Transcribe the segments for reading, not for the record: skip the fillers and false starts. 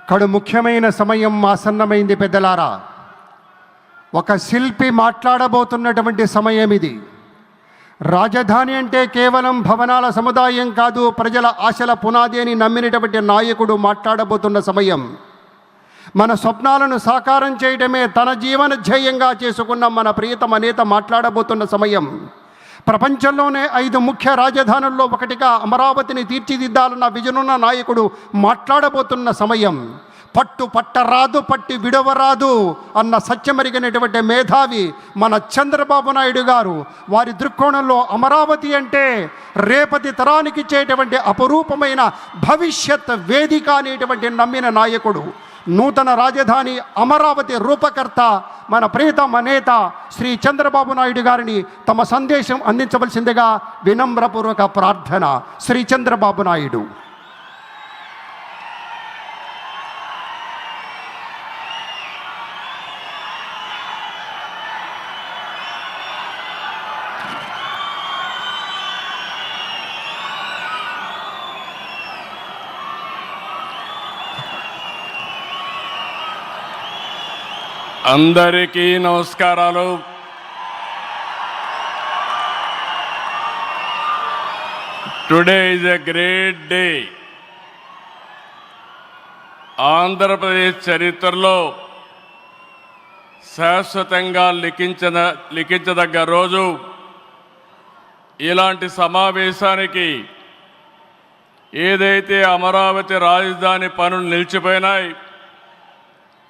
కడు ముఖ్యమైన సమయం ఆసన్నమైంది పెద్దలారా. ఒక శిల్పి మాట్లాడబోతున్నటువంటి సమయం ఇది. రాజధాని అంటే కేవలం భవనాల సముదాయం కాదు, ప్రజల ఆశల పునాది అని నమ్మినటువంటి నాయకుడు మాట్లాడబోతున్న సమయం. మన స్వప్నాలను సాకారం చేయడమే తన జీవన ధ్యేయంగా చేసుకున్న మన ప్రియతమ నేత మాట్లాడబోతున్న సమయం. ప్రపంచంలోనే 5 ముఖ్య రాజధానుల్లో ఒకటిగా అమరావతిని తీర్చిదిద్దాలన్న విజనున్న నాయకుడు మాట్లాడబోతున్న సమయం. పట్టు పట్టరాదు, పట్టి విడవరాదు అన్న సత్యమరిగినటువంటి మేధావి మన చంద్రబాబు నాయుడు గారు. వారి దృక్కోణంలో అమరావతి అంటే రేపటి తరానికి ఇచ్చేటువంటి అపరూపమైన భవిష్యత్ వేదిక అనేటువంటి నమ్మిన నాయకుడు. నూతన రాజధాని అమరావతి రూపకర్త మన ప్రియతమ నేత శ్రీ చంద్రబాబు నాయుడు గారిని తమ సందేశం అందించవలసిందిగా వినమ్రపూర్వక ప్రార్థన. శ్రీ చంద్రబాబు నాయుడు. అందరికీ నమస్కారాలు. Today is a great day. Andhra Pradesh చరిత్రలో శాశ్వతంగా లిఖించదగ్గ రోజు. ఇలాంటి సమావేశానికి ఏదైతే అమరావతి రాజధాని పనులు నిలిచిపోయినాయి,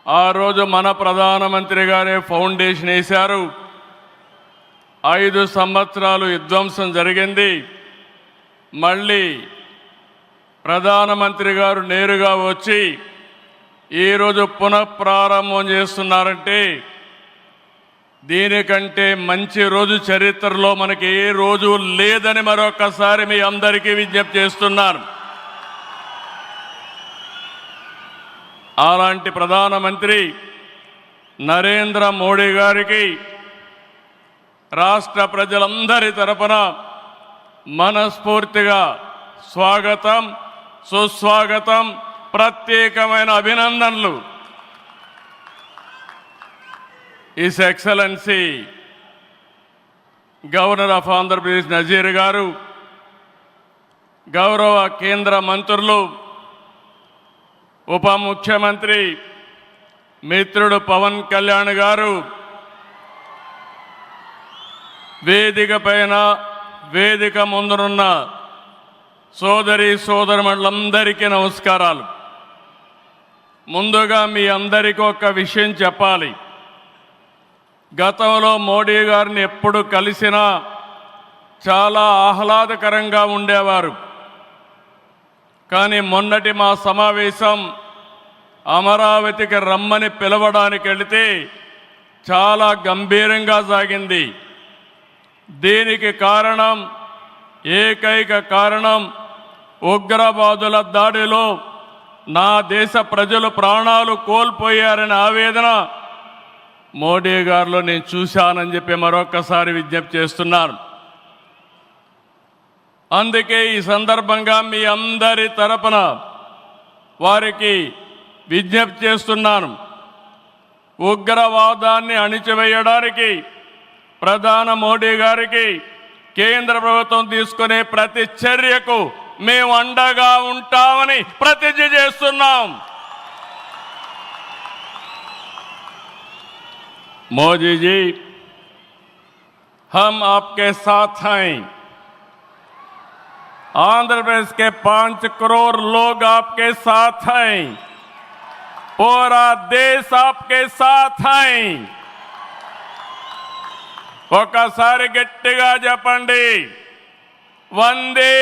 ఆ రోజు మన ప్రధానమంత్రి గారే ఫౌండేషన్ వేశారు. 5 సంవత్సరాలు విధ్వంసం జరిగింది. మళ్ళీ ప్రధానమంత్రి గారు నేరుగా వచ్చి ఈరోజు పునఃప్రారంభం చేస్తున్నారంటే దీనికంటే మంచి రోజు చరిత్రలో మనకి ఏ రోజు లేదని మరొకసారి మీ అందరికీ విజ్ఞప్తి చేస్తున్నాను. అలాంటి ప్రధానమంత్రి నరేంద్ర మోడీ గారికి రాష్ట్ర ప్రజలందరి తరపున మనస్ఫూర్తిగా స్వాగతం, సుస్వాగతం, ప్రత్యేకమైన అభినందనలు. His excellency governor of Andhra Pradesh Nazeer గారు, గౌరవ కేంద్ర మంత్రులు, ఉప ముఖ్యమంత్రి మిత్రుడు పవన్ కళ్యాణ్ గారు, వేదిక పైన వేదిక ముందునున్న సోదరి సోదరులందరికీ నమస్కారాలు. ముందుగా మీ అందరికీ ఒక విషయం చెప్పాలి. గతంలో మోడీ గారిని ఎప్పుడు కలిసినా చాలా ఆహ్లాదకరంగా ఉండేవారు. కానీ మొన్నటి మా సమావేశం అమరావతికి రమ్మని పిలవడానికి వెళితే చాలా గంభీరంగా సాగింది. దీనికి కారణం, ఏకైక కారణం, ఉగ్రవాదుల దాడిలో నా దేశ ప్రజలు ప్రాణాలు కోల్పోయారనే ఆవేదన మోడీ గారిలో నేను చూశానని చెప్పి మరొకసారి విజ్ఞప్తి చేస్తున్నాను. అందుకే ఈ సందర్భంగా మీ అందరి తరపున వారికి విజ్ఞప్తి చేస్తున్నాను. ఉగ్రవాదాన్ని అణిచివేయడానికి ప్రధాని మోడీ గారికి కేంద్ర ప్రభుత్వం తీసుకునే ప్రతి చర్యకు మేము అండగా ఉంటామని ప్రతిజ్ఞ చేస్తున్నాం. మోదీ जी, हम आपके साथ हैं. आंध्र प्रदेश के 5 करोड़ लोग आपके साथ हैं. पूरा देश आपके साथ हैं. ఒకసారి గట్టిగా చెప్పండి, వందే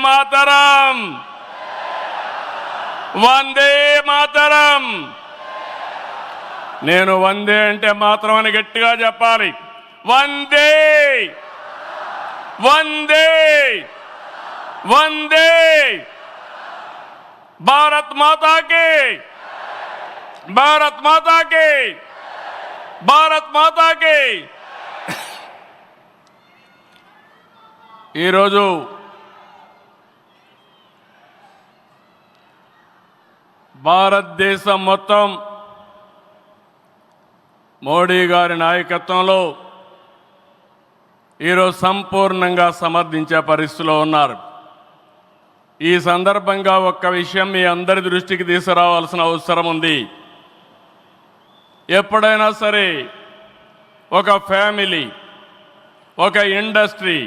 మాతరం, వందే మాతరం. నేను వందే అంటే మాత్రం అని గట్టిగా చెప్పాలి. వందే వందే వందే. భారత్ మాతా కి, భారత్ మాతా కి, భారత్ మాతా కి. ఈరోజు భారతదేశం మొత్తం మోడీ గారి నాయకత్వంలో ఈరోజు సంపూర్ణంగా సమర్థించే పరిస్థితిలో ఉన్నారు. ఈ సందర్భంగా ఒక్క విషయం మీ అందరి దృష్టికి తీసుకురావాల్సిన అవసరం ఉంది. ఎప్పుడైనా సరే ఒక ఫ్యామిలీ, ఒక ఇండస్ట్రీ,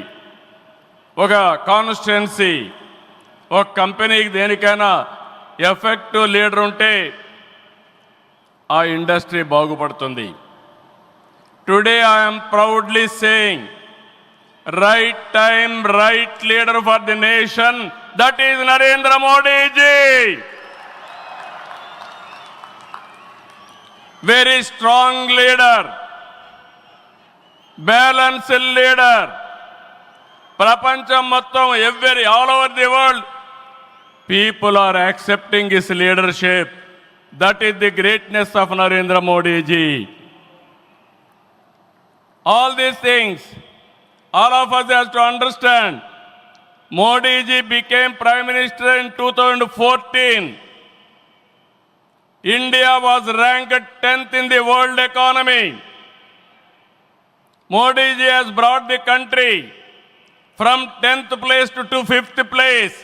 ఒక కాన్స్టిట్యున్సీ, ఒక కంపెనీకి దేనికైనా ఎఫెక్టివ్ లీడర్ ఉంటే ఆ ఇండస్ట్రీ బాగుపడుతుంది. Today I'm proudly saying, right time, right leader for the nation, that is Narendra Modi ji. Very strong leader, balanced leader. Prapancham mottam, all over the world, people are accepting his leadership. That is the greatness of Narendra Modi ji. All these things, all of us have to understand. Modi ji became Prime Minister in 2014. India was ranked 10th in the world economy. Modi ji has brought the country from 10th place to 5th place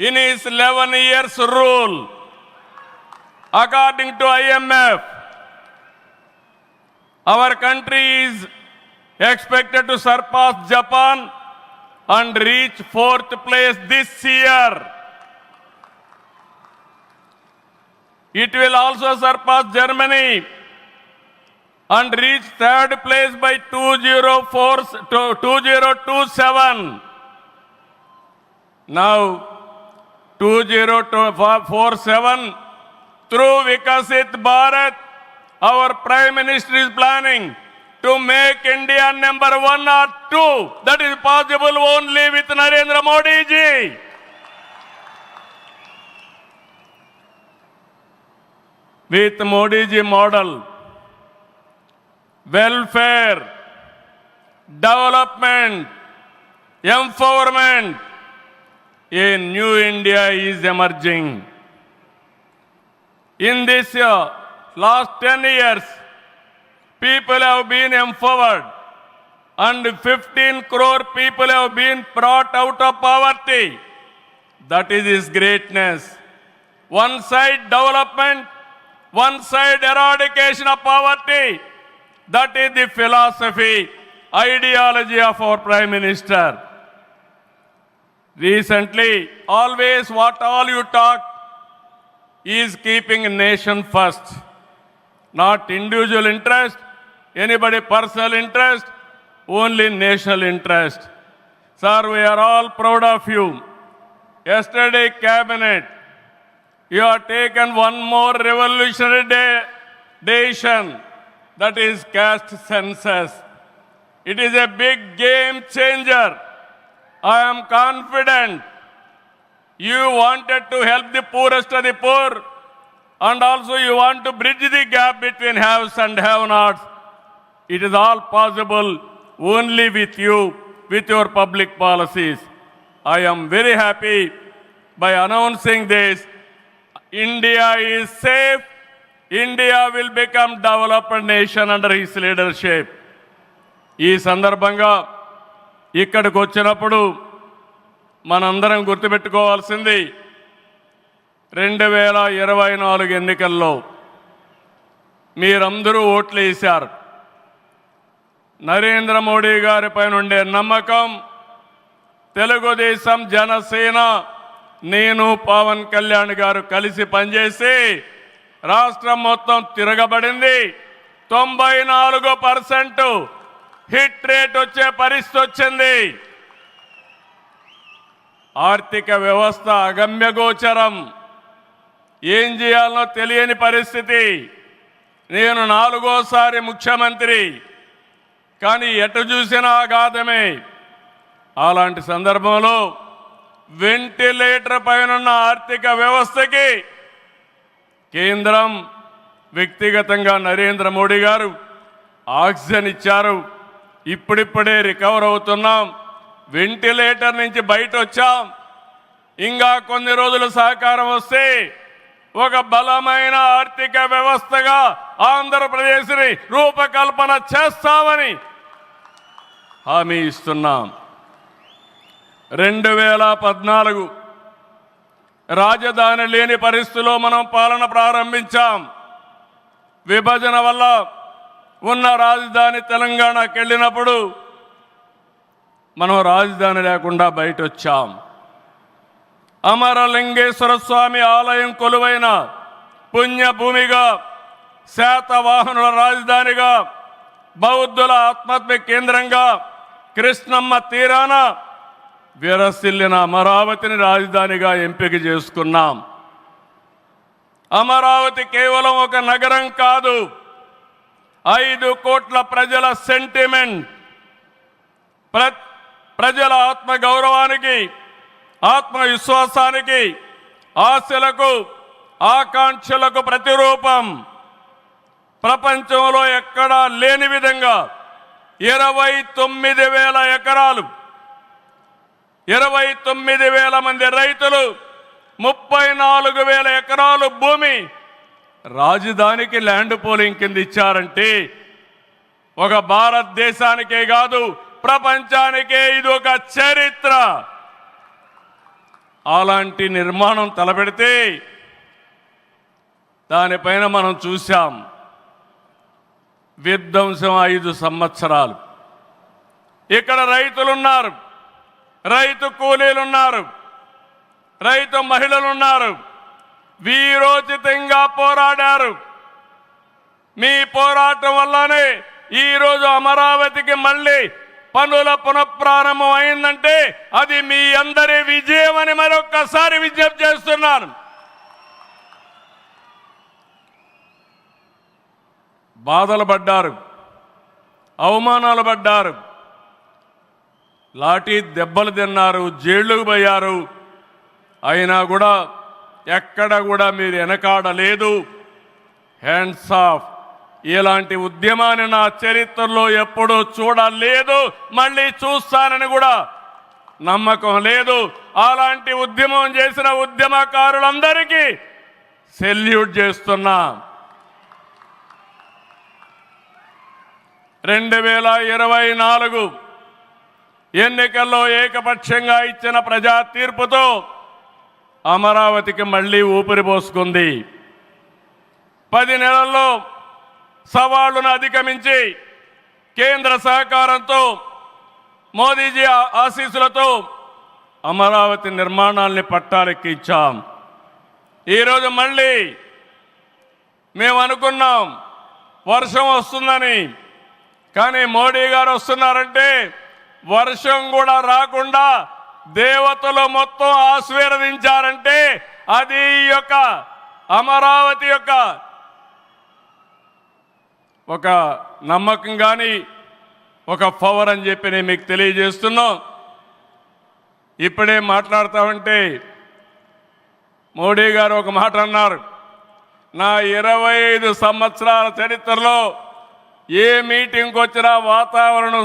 in his 11 years rule. According to IMF, our country is expected to surpass Japan and reach 4th place this year. It will also surpass Germany and reach 3rd place by 2027. Now 2047, through Vikasit Bharat, our Prime Minister is planning to make India number 1 or 2. That is possible only with Narendra Modi ji. With Modi ji model, welfare, development, empowerment, a new India is emerging. In this last 10 years, people have been empowered and 15 crore people have been brought out of poverty. That is his greatness. One side development, one side eradication of poverty. That is the philosophy, ideology of our Prime Minister. Recently, always what all you talk is keeping nation first, not individual interest, anybody personal interest, only national interest. Sir, we are all proud of you. Yesterday cabinet, you have taken one more revolutionary decision, that is caste census. It is a big game changer. I am confident you wanted to help the poorest of the poor, and also you want to bridge the gap between haves and have-nots. It is all possible only with you, with your public policies. I am very happy by announcing this. India is safe. India will become developed nation under his leadership. ఈ సందర్భంగా ఇక్కడికి వచ్చినప్పుడు మనందరం గుర్తుపెట్టుకోవాల్సింది 2024 ఎన్నికల్లో మీరందరూ ఓట్లు వేశారు. నరేంద్ర మోడీ గారిపై ఉండే నమ్మకం, తెలుగుదేశం, జనసేన, నేను, పవన్ కళ్యాణ్ గారు కలిసి పనిచేసి రాష్ట్రం మొత్తం తిరగబడింది. 94% హిట్ రేట్ వచ్చే పరిస్థితి వచ్చింది. ఆర్థిక వ్యవస్థ అగమ్యగోచరం, ఏం చేయాలనో తెలియని పరిస్థితి. నేను 4వ ముఖ్యమంత్రి, కానీ ఎటు చూసినా ఆఘాతమే. అలాంటి సందర్భంలో వెంటిలేటర్ పైనున్న ఆర్థిక వ్యవస్థకి కేంద్రం, వ్యక్తిగతంగా నరేంద్ర మోడీ గారు ఆక్సిజన్ ఇచ్చారు. ఇప్పుడిప్పుడే రికవర్ అవుతున్నాం, వెంటిలేటర్ నుంచి బయట వచ్చాం. ఇంకా కొన్ని రోజులు సహకారం వస్తే ఒక బలమైన ఆర్థిక వ్యవస్థగా ఆంధ్రప్రదేశ్ని రూపకల్పన చేస్తామని హామీ ఇస్తున్నాం. 2014 రాజధాని లేని పరిస్థితిలో మనం పాలన ప్రారంభించాం. విభజన వల్ల ఉన్న రాజధాని తెలంగాణకి వెళ్ళినప్పుడు మనం రాజధాని లేకుండా బయట వచ్చాం. అమరలింగేశ్వర స్వామి ఆలయం కొలువైన పుణ్యభూమిగా, శాతవాహనుల రాజధానిగా, బౌద్ధుల ఆత్మహత్య కేంద్రంగా, కృష్ణమ్మ తీరాన విరసిల్లిన అమరావతిని రాజధానిగా ఎంపిక చేసుకున్నాం. అమరావతి కేవలం ఒక నగరం కాదు, 5 కోట్ల ప్రజల సెంటిమెంట్. ప్రజల ఆత్మగౌరవానికి, ఆత్మవిశ్వాసానికి, ఆశలకు, ఆకాంక్షలకు ప్రతిరూపం. ప్రపంచంలో ఎక్కడా లేని విధంగా 29,000 ఎకరాలు, 29,000 మంది రైతులు, 34,000 ఎకరాలు భూమి రాజధానికి ల్యాండ్ పోలింగ్ కింద ఇచ్చారంటే ఒక భారతదేశానికే కాదు ప్రపంచానికే ఇది ఒక చరిత్ర. అలాంటి నిర్మాణం తలపెడితే దానిపైన మనం చూశాం విధ్వంసం 5 సంవత్సరాలు. ఇక్కడ రైతులున్నారు, రైతు కూలీలున్నారు, రైతు మహిళలున్నారు, వీరోచితంగా పోరాడారు. మీ పోరాటం వల్లనే ఈరోజు అమరావతికి మళ్ళీ పనుల పునఃప్రారంభం అయిందంటే అది మీ అందరి విజయం అని మరొక్కసారి విజ్ఞప్తి చేస్తున్నాను. బాధలు పడ్డారు, అవమానాలు పడ్డారు, లాఠీ దెబ్బలు తిన్నారు, జైళ్ళకు పోయారు. అయినా కూడా ఎక్కడ కూడా మీరు వెనకాడలేదు. Hands of. ఇలాంటి ఉద్యమాన్ని నా చరిత్రలో ఎప్పుడూ చూడలేదు, మళ్ళీ చూస్తానని కూడా నమ్మకం లేదు. అలాంటి ఉద్యమం చేసిన ఉద్యమకారులందరికీ సెల్యూట్ చేస్తున్నా. 2024 ఎన్నికల్లో ఏకపక్షంగా ఇచ్చిన ప్రజా తీర్పుతో అమరావతికి మళ్ళీ ఊపిరి పోసుకుంది. 10 నెలల్లో సవాళ్లను అధిగమించి కేంద్ర సహకారంతో, మోదీజీ ఆశీస్సులతో అమరావతి నిర్మాణాల్ని పట్టాలెక్కించాం. ఈరోజు మళ్ళీ మేము అనుకున్నాం వర్షం వస్తుందని, కానీ మోడీ గారు వస్తున్నారంటే వర్షం కూడా రాకుండా దేవతలు మొత్తం ఆశీర్వదించారంటే అది ఈ యొక్క అమరావతి యొక్క ఒక నమ్మకం కానీ ఒక పవర్ అని చెప్పి నేను మీకు తెలియజేస్తున్నాం. ఇప్పుడే మాట్లాడుతామంటే మోడీ గారు ఒక మాట అన్నారు, నా 25 సంవత్సరాల చరిత్రలో ఏ మీటింగ్కి వచ్చినా వాతావరణం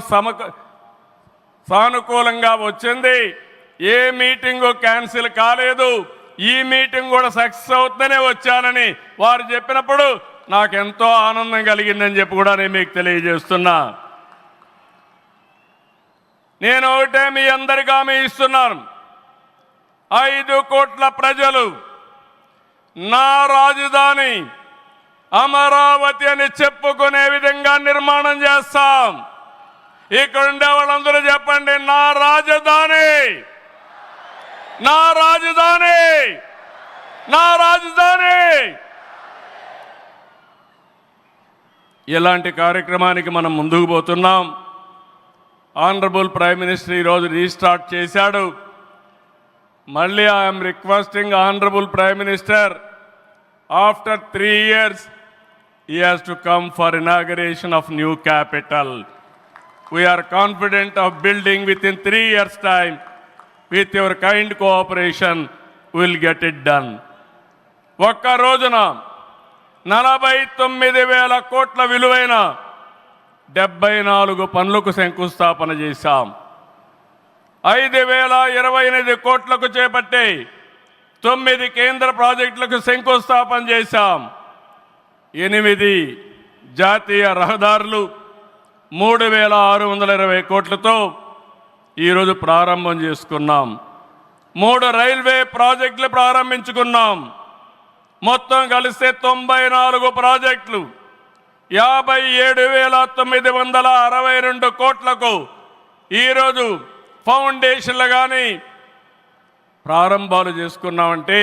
సానుకూలంగా వచ్చింది, ఏ మీటింగు క్యాన్సిల్ కాలేదు, ఈ మీటింగ్ కూడా సక్సెస్ అవుతుందనే వచ్చానని వారు చెప్పినప్పుడు నాకెంతో ఆనందం కలిగిందని చెప్పి కూడా నేను మీకు తెలియజేస్తున్నా. నేను ఒకటే మీ అందరికీ హామీ ఇస్తున్నాను, 5 కోట్ల ప్రజలు నా రాజధాని అమరావతి అని చెప్పుకునే విధంగా నిర్మాణం చేస్తాం. ఇక్కడ ఉండే వాళ్ళందరూ చెప్పండి, నా రాజధాని, నా రాజధాని, నా రాజధాని. ఇలాంటి కార్యక్రమానికి మనం ముందుకు పోతున్నాం. ఆనరబుల్ ప్రైమ్ మినిస్టర్ ఈరోజు రీస్టార్ట్ చేశాడు. మళ్ళీ I'm requesting honourable prime minister, after 3 years he has to come for inauguration of new capital. We are confident of building within 3 years time. With your kind cooperation we will get it done. ఒక్క రోజున 49,000 కోట్ల విలువైన 74 పనులకు శంకుస్థాపన చేశాం. 5,028 కోట్లకు చేపట్టే 9 కేంద్ర ప్రాజెక్టులకు శంకుస్థాపన చేశాం. 8 జాతీయ రహదారులు 3,620 కోట్లతో ఈరోజు ప్రారంభం చేసుకున్నాం. 3 రైల్వే ప్రాజెక్టులు ప్రారంభించుకున్నాం. మొత్తం కలిస్తే 94 ప్రాజెక్టులు 57,962 కోట్లకు ఈరోజు ఫౌండేషన్లు కానీ ప్రారంభాలు చేసుకున్నామంటే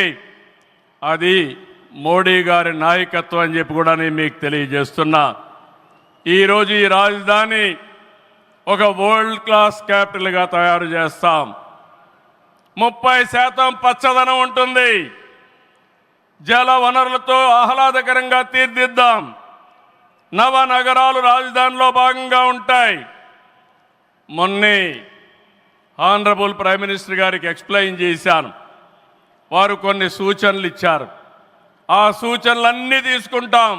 అది మోడీ గారి నాయకత్వం అని చెప్పి కూడా నేను మీకు తెలియజేస్తున్నా. ఈరోజు ఈ రాజధాని ఒక వరల్డ్ క్లాస్ క్యాపిటల్గా తయారు చేస్తాం. 30% పచ్చదనం ఉంటుంది. జల వనరులతో ఆహ్లాదకరంగా తీర్చిదిద్దాం. నవ నగరాలు రాజధానిలో భాగంగా ఉంటాయి. మొన్నే ఆనరబుల్ ప్రైమ్ మినిస్టర్ గారికి ఎక్స్ప్లెయిన్ చేశాను. వారు కొన్ని సూచనలు ఇచ్చారు. ఆ సూచనలన్నీ తీసుకుంటాం.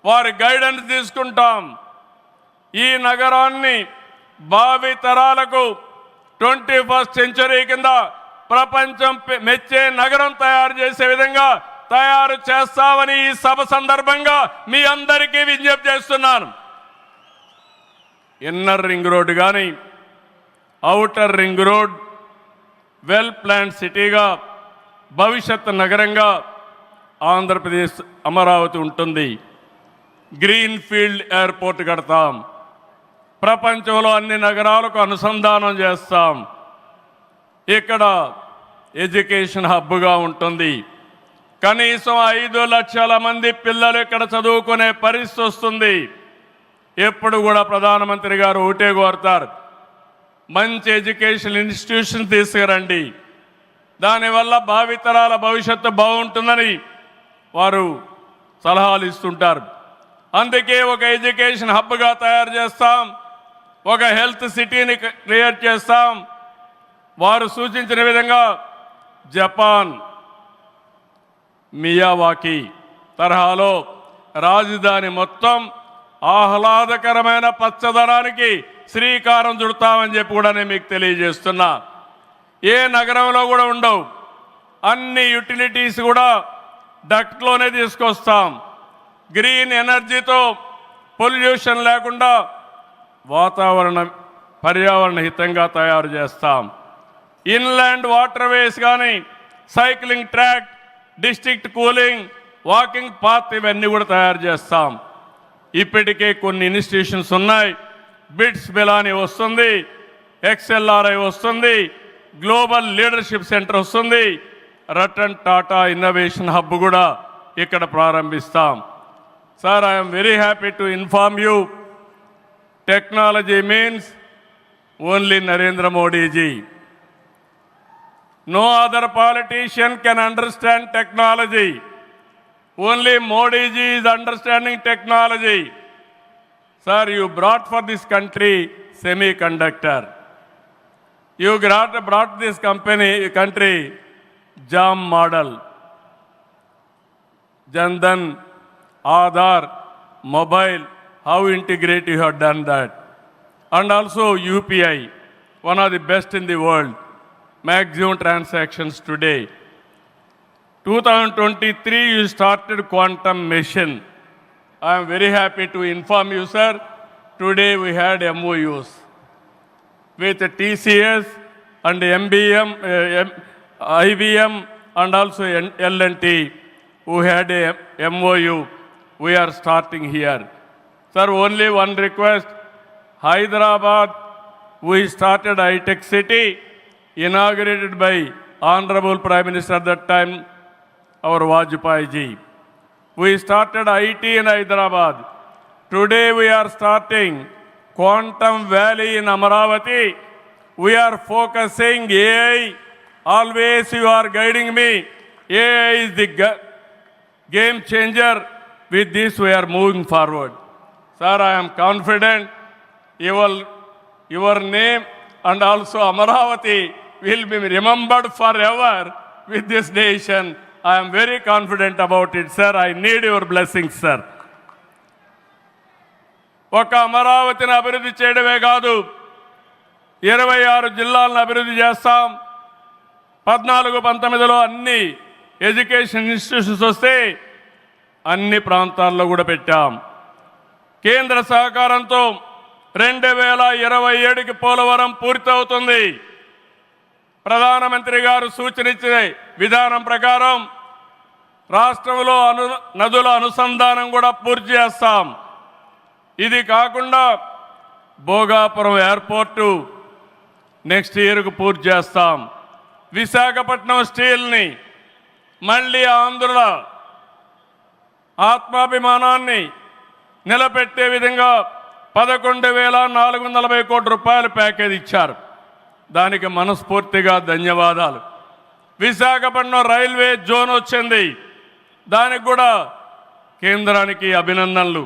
వారి గైడెన్స్ తీసుకుంటాం. ఈ నగరాన్ని భావి తరాలకు 21st సెంచరీ కింద ప్రపంచం మెచ్చే నగరం తయారు చేసే విధంగా తయారు చేస్తామని ఈ సభ సందర్భంగా మీ అందరికీ విజ్ఞప్తి చేస్తున్నాను. ఇన్నర్ రింగ్ రోడ్ కానీ outer ring road well plan సిటీగా భవిష్యత్ నగరంగా ఆంధ్రప్రదేశ్ అమరావతి ఉంటుంది. గ్రీన్ ఫీల్డ్ ఎయిర్పోర్ట్ కడతాం. ప్రపంచంలో అన్ని నగరాలకు అనుసంధానం చేస్తాం. ఇక్కడ ఎడ్యుకేషన్ హబ్గా ఉంటుంది. కనీసం 5 లక్షల మంది పిల్లలు ఇక్కడ చదువుకునే పరిస్థితి వస్తుంది. ఎప్పుడు కూడా ప్రధానమంత్రి గారు ఒకటే కోరుతారు, మంచి ఎడ్యుకేషన్ ఇన్స్టిట్యూషన్ తీసుకురండి, దానివల్ల భావితరాల భవిష్యత్తు బాగుంటుందని వారు సలహాలు ఇస్తుంటారు. అందుకే ఒక ఎడ్యుకేషన్ హబ్గా తయారు చేస్తాం. ఒక హెల్త్ సిటీని క్రియేట్ చేస్తాం. వారు సూచించిన విధంగా జపాన్ మియావాకి తరహాలో రాజధాని మొత్తం ఆహ్లాదకరమైన పచ్చదనానికి శ్రీకారం చుడతామని చెప్పి కూడా నేను మీకు తెలియజేస్తున్నా. ఏ నగరంలో కూడా ఉండవు. అన్ని యుటిలిటీస్ కూడా డక్ట్లోనే తీసుకొస్తాం. గ్రీన్ ఎనర్జీతో పొల్యూషన్ లేకుండా పర్యావరణ హితంగా తయారు చేస్తాం. ఇన్లాండ్ వాటర్ వేస్ కానీ cycling track, district cooling, walking path ఇవన్నీ కూడా తయారు చేస్తాం. ఇప్పటికే కొన్ని ఇన్స్టిట్యూషన్స్ ఉన్నాయి. బిట్స్ బిలాని వస్తుంది, XLRI వస్తుంది, గ్లోబల్ లీడర్షిప్ సెంటర్ వస్తుంది, రతన్ టాటా ఇన్నోవేషన్ హబ్ కూడా ఇక్కడ ప్రారంభిస్తాం. Sir, I'm very happy to inform you, technology means only Narendra Modi ji. No other politician can understand technology. Only Modi ji is understanding technology. Sir, you brought for this country semiconductor. You brought this country JAM model. Jandan, Aadhaar, mobile, how integrate you have done that. And also UPI, one of the best in the world. Maximum transactions today. 2023 you started quantum mission. I am very happy to inform you, sir. Today we had MOUs with TCS and MBM, IBM and also L&T who had a MOU. We are starting here. Sir, only one request. Hyderabad, we started high-tech city, inaugurated by Honorable Prime Minister at that time, our Vajpayee ji. We started IT in Hyderabad. Today we are starting Quantum Valley in Amaravati. We are focusing AI. Always you are guiding me. AI is the game changer. With this we are moving forward. Sir, I am confident your name and also Amaravati will be remembered forever with this nation. I am very confident about it, sir. I need your blessings, sir. ఒక అమరావతిని అభివృద్ధి చేయడమే కాదు, 26 జిల్లాలను అభివృద్ధి చేస్తాం. 14-19లో అన్ని education institutions వస్తే అన్ని ప్రాంతాల్లో కూడా పెట్టాం. కేంద్ర సహకారంతో 2027కి పోలవరం పూర్తవుతుంది. ప్రధానమంత్రి గారు సూచనిచ్చే విధానం ప్రకారం రాష్ట్రంలో నదుల అనుసంధానం కూడా పూర్తి చేస్తాం. ఇది కాకుండా భోగాపురం ఎయిర్పోర్టు నెక్స్ట్ ఇయర్కు పూర్తి చేస్తాం. విశాఖపట్నం స్టీల్ని మళ్ళీ ఆంధ్రుల ఆత్మాభిమానాన్ని నిలబెట్టే విధంగా 11,440 కోట్ల రూపాయల ప్యాకేజ్ ఇచ్చారు. దానికి మనస్ఫూర్తిగా ధన్యవాదాలు. విశాఖపట్నం రైల్వే జోన్ వచ్చింది, దానికి కూడా కేంద్రానికి అభినందనలు.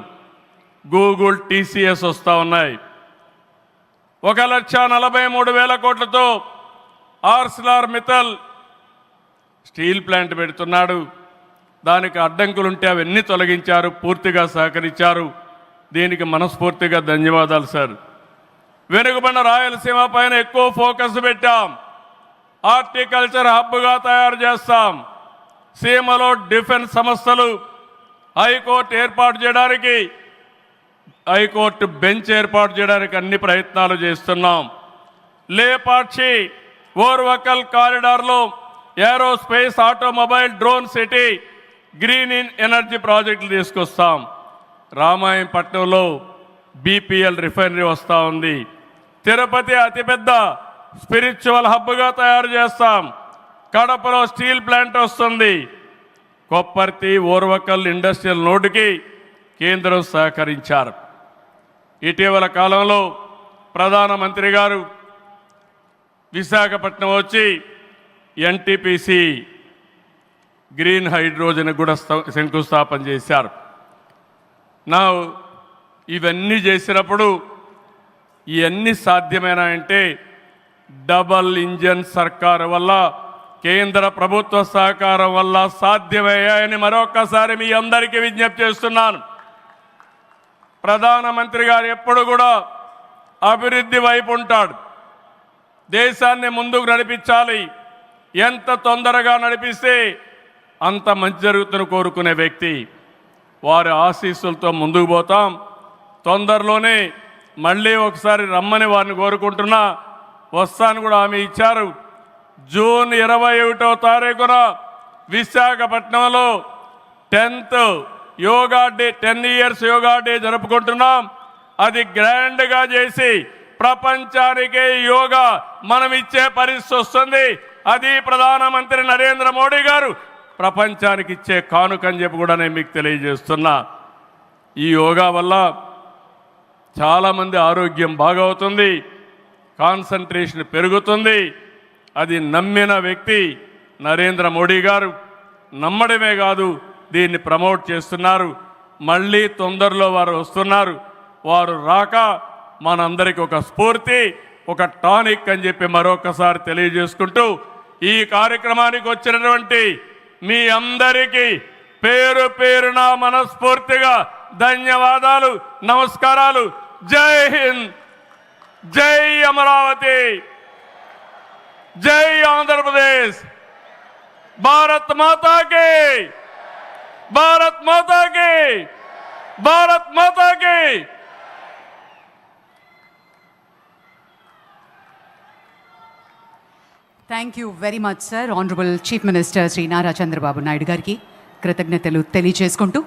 గూగుల్, టీసీఎస్ వస్తూ ఉన్నాయి. 1,43,000 కోట్లతో ఆర్సిలార్ మిత్తల్ స్టీల్ ప్లాంట్ పెడుతున్నాడు. దానికి అడ్డంకులుంటే అవన్నీ తొలగించారు, పూర్తిగా సహకరించారు. దీనికి మనస్ఫూర్తిగా ధన్యవాదాలు సార్. వెనుకబడిన రాయలసీమ పైన ఎక్కువ ఫోకస్ పెట్టాం. హార్టికల్చర్ హబ్గా తయారు చేస్తాం. సీమలో డిఫెన్స్ సంస్థలు, హైకోర్టు ఏర్పాటు చేయడానికి, హైకోర్టు బెంచ్ ఏర్పాటు చేయడానికి అన్ని ప్రయత్నాలు చేస్తున్నాం. లేపాక్షి ఓర్వకల్ కారిడార్లో aerospace, automobile, drone city, green energy ప్రాజెక్టులు తీసుకొస్తాం. రామాయంపట్నంలో బీపీఎల్ రిఫైనరీ వస్తూ ఉంది. తిరుపతి అతిపెద్ద స్పిరిచువల్ హబ్గా తయారు చేస్తాం. కడపలో స్టీల్ ప్లాంట్ వస్తుంది. కొప్పర్తి, ఓర్వకల్ ఇండస్ట్రియల్ నోడ్కి కేంద్రం సహకరించారు. ఇటీవల కాలంలో ప్రధానమంత్రి గారు విశాఖపట్నం వచ్చి ఎన్టీపీసీ గ్రీన్ హైడ్రోజన్ కూడా శంకుస్థాపన చేశారు. ఇవన్నీ చేసినప్పుడు ఇవన్నీ సాధ్యమేనా డబల్ ఇంజన్ సర్కారు వల్ల, కేంద్ర ప్రభుత్వ సహకారం వల్ల సాధ్యమయ్యాయని మరొక్కసారి మీ అందరికీ విజ్ఞప్తి చేస్తున్నాను. ప్రధానమంత్రి గారు ఎప్పుడు కూడా అభివృద్ధి వైపు ఉంటాడు. దేశాన్ని ముందుకు నడిపించాలి. ఎంత తొందరగా నడిపిస్తే అంత మంచి జరుగుతుందని కోరుకునే వ్యక్తి. వారి ఆశీస్సులతో ముందుకు పోతాం. తొందరలోనే మళ్ళీ ఒకసారి రమ్మని వారిని కోరుకుంటున్నా. వస్తాను కూడా హామీ ఇచ్చారు. జూన్ 21వ తారీఖున విశాఖపట్నంలో 10th yoga day, 10 years yoga day జరుపుకుంటున్నాం. అది గ్రాండ్గా చేసి ప్రపంచానికే యోగా మనం ఇచ్చే పరిస్థితి వస్తుంది. అది ప్రధానమంత్రి నరేంద్ర మోడీ గారు ప్రపంచానికి ఇచ్చే కానుకని చెప్పి కూడా నేను మీకు తెలియజేస్తున్నా. ఈ యోగా వల్ల చాలామంది ఆరోగ్యం బాగవుతుంది, కాన్సంట్రేషన్ పెరుగుతుంది. అది నమ్మిన వ్యక్తి నరేంద్ర మోడీ గారు. నమ్మడమే కాదు, దీన్ని ప్రమోట్ చేస్తున్నారు. మళ్ళీ తొందరలో వారు వస్తున్నారు. వారు రాక మనందరికీ ఒక స్ఫూర్తి, ఒక టానిక్ అని చెప్పి మరొకసారి తెలియజేసుకుంటూ ఈ కార్యక్రమానికి వచ్చినటువంటి మీ అందరికీ పేరు పేరున మనస్ఫూర్తిగా ధన్యవాదాలు, నమస్కారాలు. జై హింద్, జై అమరావతి, జై ఆంధ్రప్రదేశ్. భారత్ మాతా కి, భారత్ మాతా కి, భారత్ మాతా కి. Thank you very much sir. Honourable chief minister Shri Nara Chandrababu Naidu గారికి కృతజ్ఞతలు తెలియజేసుకుంటూ